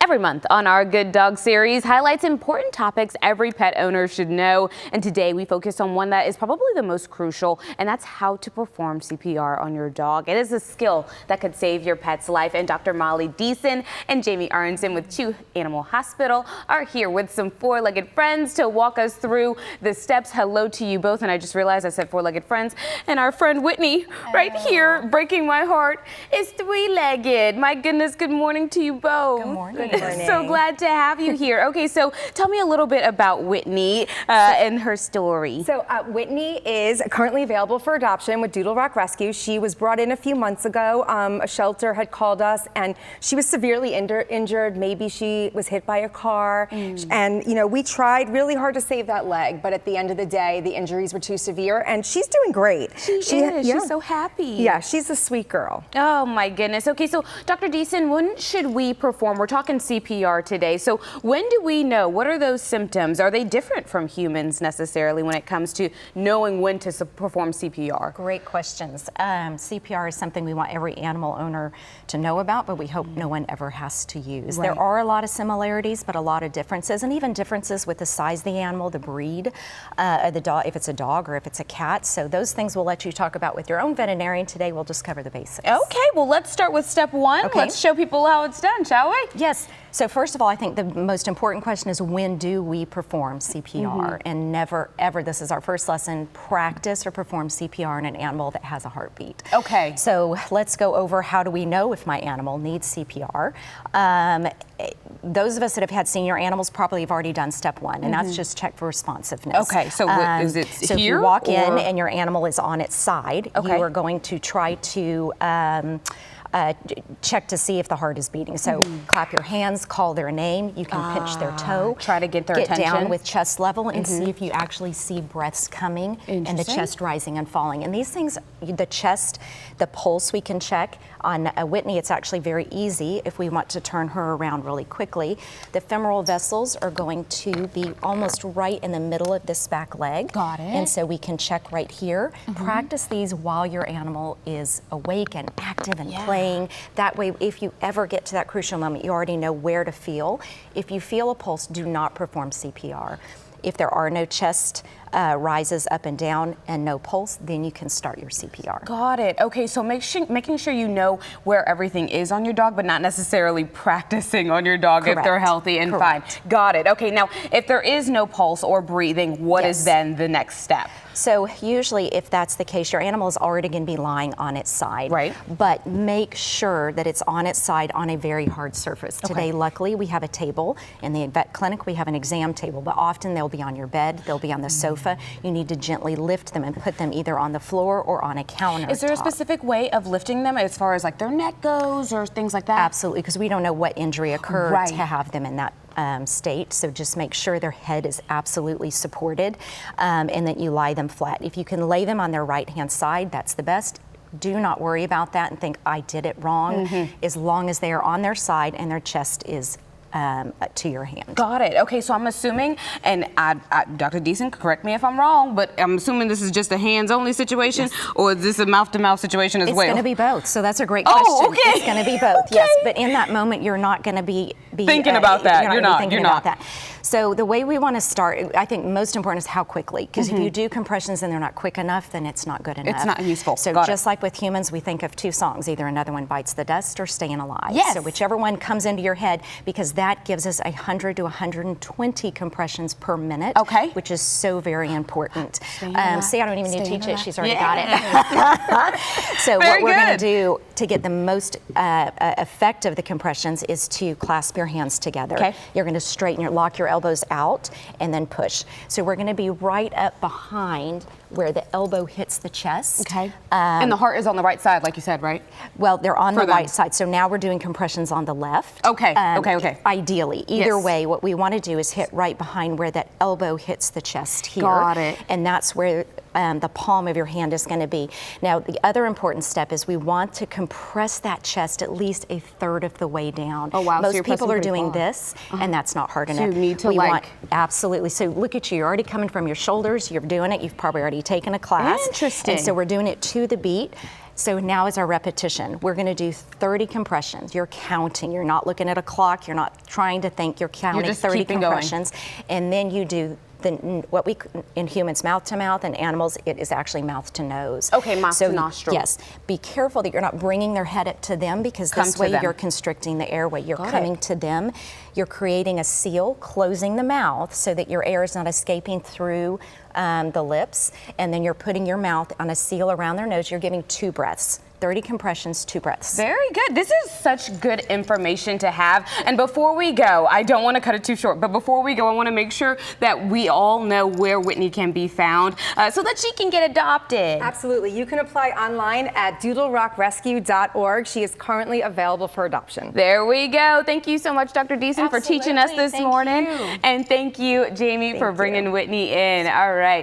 Every month on our Good Dog series highlights important topics every pet owner should know. And today we focus on one that is probably the most crucial, and that's how to perform CPR on your dog. It is a skill that could save your pet's life. And Dr. Molly Deason and Jamie Aronson with Chew Animal Hospital are here with some four-legged friends to walk us through the steps. Hello to you both. And I just realized I said four-legged friends. And our friend Whitney right here, breaking my heart, is three-legged. My goodness, good morning to you both. Good morning. So glad to have you here. Okay, so tell me a little bit about Whitney and her story. So Whitney is currently available for adoption with Doodle Rock Rescue. She was brought in a few months ago. A shelter had called us and she was severely injured. Maybe she was hit by a car. And you know, we tried really hard to save that leg, but at the end of the day, the injuries were too severe and she's doing great. She is. She's so happy. Yeah, she's a sweet girl. Oh my goodness. Okay, so Dr. Deason, when should we perform? We're talking CPR today. So when do we know? What are those symptoms? Are they different from humans necessarily when it comes to knowing when to perform CPR? Great questions. CPR is something we want every animal owner to know about, but we hope no one ever has to use. Right. There are a lot of similarities, but a lot of differences, and even differences with the size of the animal, the breed, the dog, if it's a dog or if it's a cat. So those things we'll let you talk about with your own veterinarian. Today we'll just cover the basics. Okay, well let's start with step one. Okay. Let's show people how it's done, shall we? Yes. So first of all, I think the most important question is when do we perform CPR? And never, ever, this is our first lesson, practice or perform CPR on an animal that has a heartbeat. Okay. So let's go over how do we know if my animal needs CPR. Those of us that have had senior animals probably have already done step one, and that's just check for responsiveness. Okay, so is it so here? If you walk in and your animal is on its side, you are going to try to check to see if the heart is beating. So clap your hands, call their name, you can pinch their toe. Try to get their attention. Get down with chest level and see if you actually see breaths coming and the chest rising and falling. And these things, the chest, the pulse we can check. On Whitney, it's actually very easy if we want to turn her around really quickly. The femoral vessels are going to be almost right in the middle of this back leg. Got it. And so we can check right here. Practice these while your animal is awake and active and playing. That way, if you ever get to that crucial moment, you already know where to feel. If you feel a pulse, do not perform CPR. If there are no chest rises up and down and no pulse, then you can start your CPR. Got it. Okay, so making sure you know where everything is on your dog, but not necessarily practicing on your dog if they're healthy and fine. Got it. Okay, now if there is no pulse or breathing, what is then the next step? So usually if that's the case, your animal is already going to be lying on its side. Right. But make sure that it's on its side on a very hard surface. Today, luckily, we have a table. In the vet clinic, we have an exam table, but often they'll be on your bed, they'll be on the sofa. You need to gently lift them and put them either on the floor or on a counter. Is there a specific way of lifting them as far as like their neck goes or things like that? Absolutely, because we don't know what injury occurred to have them in that state. So just make sure their head is absolutely supported and that you lie them flat. If you can lay them on their right-hand side, that's the best. Do not worry about that and think, I did it wrong, as long as they are on their side and their chest is to your hand. Got it. Okay, so I'm assuming, and Dr. Deason, correct me if I'm wrong, but I'm assuming this is just a hands-only situation, or is this a mouth-to-mouth situation as well? It's going to be both, so that's a great question. Oh, okay. It's going to be both, yes. But in that moment, you're not going to be thinking about that. You're not thinking about that. So the way we want to start, I think most important is how quickly, because if you do compressions and they're not quick enough, then it's not good enough. It's not useful. So just like with humans, we think of two songs, either Another One Bites the Dust or Staying Alive. Yes. So whichever one comes into your head, because that gives us 100 to 120 compressions per minute, which is so very important. See, I don't even need to teach it. She's already got it. So what we're going to do to get the most effect of the compressions is to clasp your hands together. You're going to straighten lock your elbows out and then push. So we're going to be right up behind where the elbow hits the chest. And the heart is on the right side, like you said, right? Well, they're on the right side. So now we're doing compressions on the left. Okay. Ideally, either way, what we want to do is hit right behind where that elbow hits the chest here. Got it. And that's where the palm of your hand is going to be. Now, the other important step is we want to compress that chest at least a third of the way down. Oh, wow. Most people are doing this, and that's not hard enough. So you need to absolutely. So look at you. You're already coming from your shoulders. You're doing it. You've probably already taken a class. Interesting. And so we're doing it to the beat. So now is our repetition. We're going to do 30 compressions. You're counting. You're not looking at a clock. You're not trying to think. You're counting. You're just 30 keeping compressions. And then you do what we, in humans, mouth to mouth, and animals, it is actually mouth to nose. Okay, mouth to nostril. Yes. Be careful that you're not bringing their head up to them, because this way you're constricting the airway. You're coming to them. You're creating a seal, closing the mouth so that your air is not escaping through the lips, and then you're putting your mouth on a seal around their nose. You're giving 2 breaths. 30 compressions, 2 breaths. Very good. This is such good information to have. And before we go, I don't want to cut it too short, but before we go, I want to make sure that we all know where Whitney can be found so that she can get adopted. Absolutely. You can apply online at doodlerocrescue.org. She is currently available for adoption. There we go. Thank you so much, Dr. Deason, for teaching us this morning. You. And thank you, Jamie, for bringing Whitney in. All right.